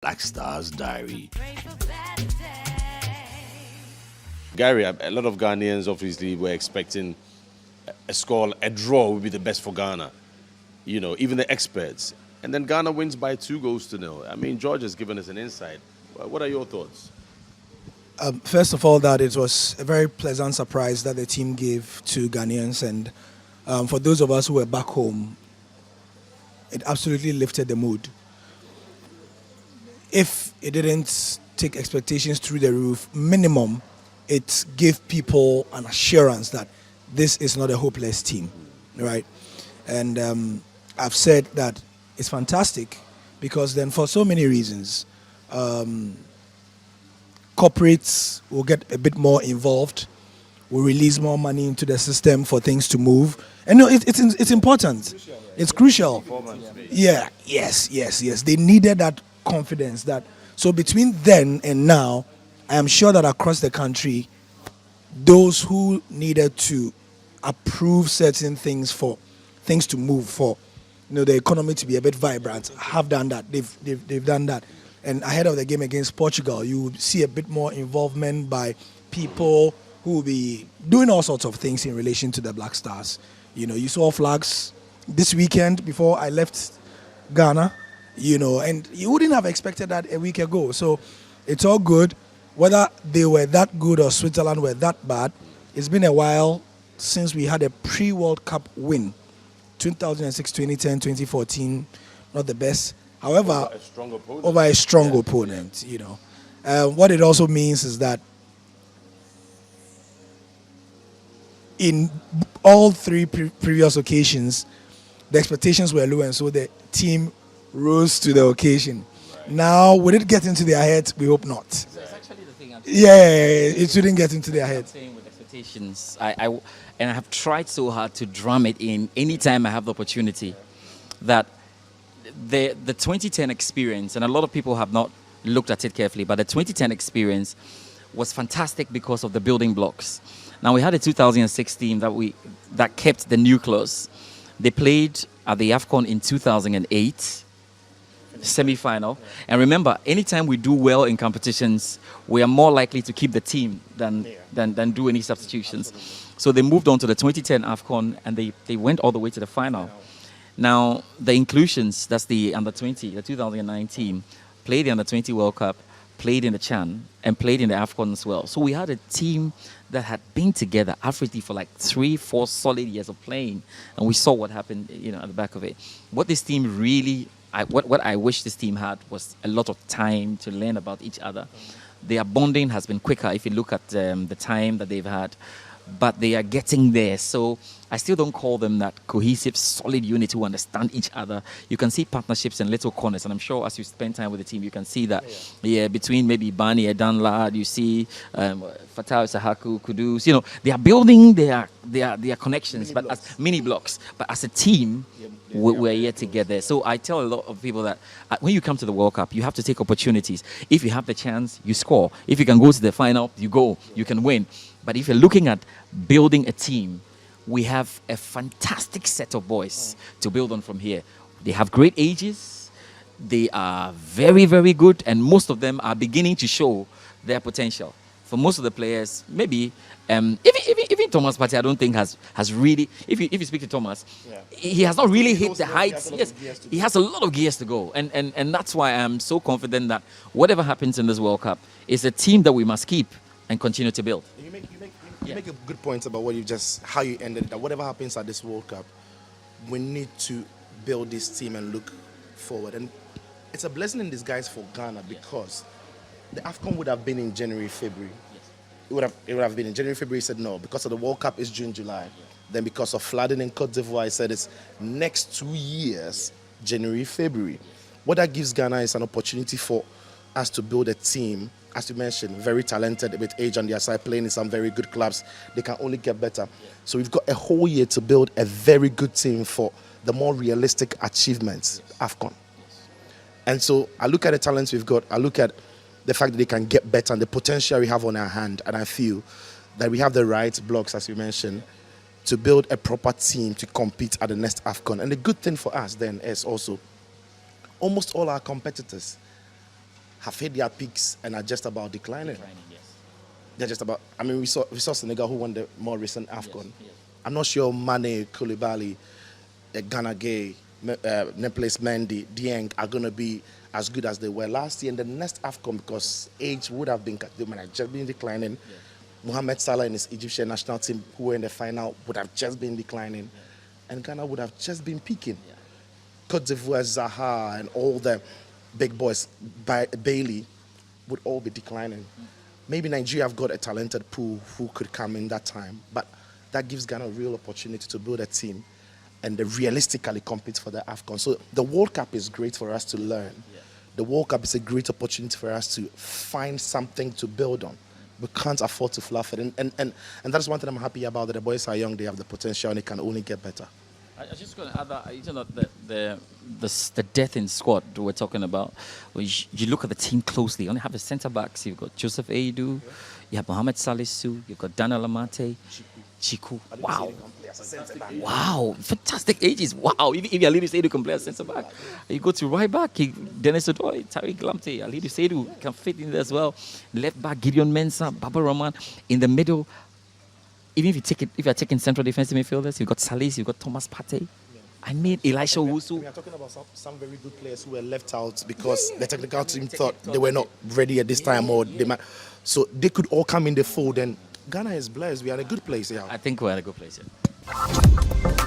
Black Stars Diary. Gary, a lot of Ghanaians obviously were expecting a score, a draw would be the best for Ghana. You know, even the experts. And then Ghana wins by 2-0. I mean, George has given us an insight. What are your thoughts? First of all, that it was a very pleasant surprise that the team gave to Ghanaians, and for those of us who were back home, it absolutely lifted the mood. If it didn't take expectations through the roof, minimum, it gave people an assurance that this is not a hopeless team, right? And I've said that it's fantastic because then for so many reasons, corporates will get a bit more involved, will release more money into the system for things to move. And no, it's important. It's crucial. Yeah, yes. They needed that confidence. So between then and now, I am sure that across the country, those who needed to approve certain things for things to move, for the economy to be a bit vibrant, have done that. They've done that. And ahead of the game against Portugal, you will see a bit more involvement by people who will be doing all sorts of things in relation to the Black Stars. You saw flags this weekend before I left Ghana, and you wouldn't have expected that a week ago. So it's all good. Whether they were that good or Switzerland were that bad, it's been a while since we had a pre-World Cup win. 2006, 2010, 2014, not the best. However, over a strong opponent, what it also means is that in all three previous occasions, the expectations were low, and so the team rose to the occasion. Right. Now, would it get into their heads? We hope not. So it's actually the thing. It shouldn't get into their heads. I'm saying with expectations, I have tried so hard to drum it in anytime I have the opportunity that the 2010 experience, and a lot of people have not looked at it carefully, but the 2010 experience was fantastic because of the building blocks. Now we had a 2016 that kept the nucleus. They played at the AFCON in 2008, semi-final. And remember, anytime we do well in competitions, we are more likely to keep the team than do any substitutions. So they moved on to the 2010 AFCON, and they went all the way to the final. Now, the inclusions, that's the under-20, the 2019, played the under-20 World Cup, played in the CHAN, and played in the AFCON as well. So we had a team that had been together averagely for like 3-4 solid years of playing, and we saw what happened, at the back of it. What this team really, what I wish this team had was a lot of time to learn about each other. Their bonding has been quicker if you look at the time that they've had, but they are getting there. So I still don't call them that cohesive, solid unit who understand each other. You can see partnerships in little corners, and I'm sure as you spend time with the team, you can see that. Yeah, between maybe Bani and Danlad, you see Fatau Sahaku, Kudus. They are building their connections, but as mini blocks. But as a team, we're here together. So I tell a lot of people that when you come to the World Cup, you have to take opportunities. If you have the chance, you score. If you can go to the final, you go. You can win. But if you're looking at building a team, we have a fantastic set of boys to build on from here. They have great ages. They are very, very good. And most of them are beginning to show their potential. For most of the players, maybe, even Thomas Partey, I don't think has really, if you speak to Thomas, he has not really hit the heights. Yes, he has a lot of gears to go. And that's why I'm so confident that whatever happens in this World Cup is a team that we must keep and continue to build. You make a good point about how you ended it. That whatever happens at this World Cup, we need to build this team and look forward. And it's a blessing in disguise for Ghana because the AFCON would have been in January, February. It would have been in January, February. He said no. Because of the World Cup, it's June, July. Then because of flooding in Cote d'Ivoire, I said it's next 2 years, January, February. What that gives Ghana is an opportunity for us to build a team, as you mentioned, very talented with age on their side, playing in some very good clubs. They can only get better. So we've got a whole year to build a very good team for the more realistic achievements, AFCON. And so I look at the talents we've got, I look at the fact that they can get better and the potential we have on our hand, and I feel that we have the right blocks, as you mentioned, to build a proper team to compete at the next AFCON. And the good thing for us then is also almost all our competitors have hit their peaks and are just about declining. Yes. They're just about. I mean, we saw Senegal who won the more recent AFCON. yes. I'm not sure Mane, Koulibaly, Gana Gueye, Neples Mendy, Dieng are going to be as good as they were last year in the next AFCON because age would have been, they might have just been declining. Mohamed Salah and his Egyptian national team who were in the final would have just been declining. And Ghana would have just been peaking. Cote d'Ivoire, Zaha, and all the big boys, Bailey, would all be declining. Maybe Nigeria have got a talented pool who could come in that time, but that gives Ghana a real opportunity to build a team and they realistically compete for the AFCON. So the World Cup is great for us to learn. The World Cup is a great opportunity for us to find something to build on. We can't afford to fluff it. And that's one thing I'm happy about, that the boys are young, they have the potential, and it can only get better. I was just going to add that, you know, the depth in squad we're talking about. When you look at the team closely, you only have the centre backs. You've got Joseph Aidu, you have Mohamed Salisu, you've got Daniel Amate, Chiku. Wow. Wow, fantastic ages. Wow, if Alidu Seidu can play as centre back, you go to right back, Dennis Odoi, Tariq Lamptey, Alidu Seidu can fit in there as well. Left back, Gideon Mensah, Baba Rahman. In the middle, even if you're taking central defensive midfielders, you've got Salis, you've got Thomas Partey. I mean, Elisha Owusu. We are talking about some very good players who were left out because the technical team thought they were not ready at this time, or they might, so they could all come in the fold. And Ghana is blessed. We are in a good place here. I think we're in a good place here.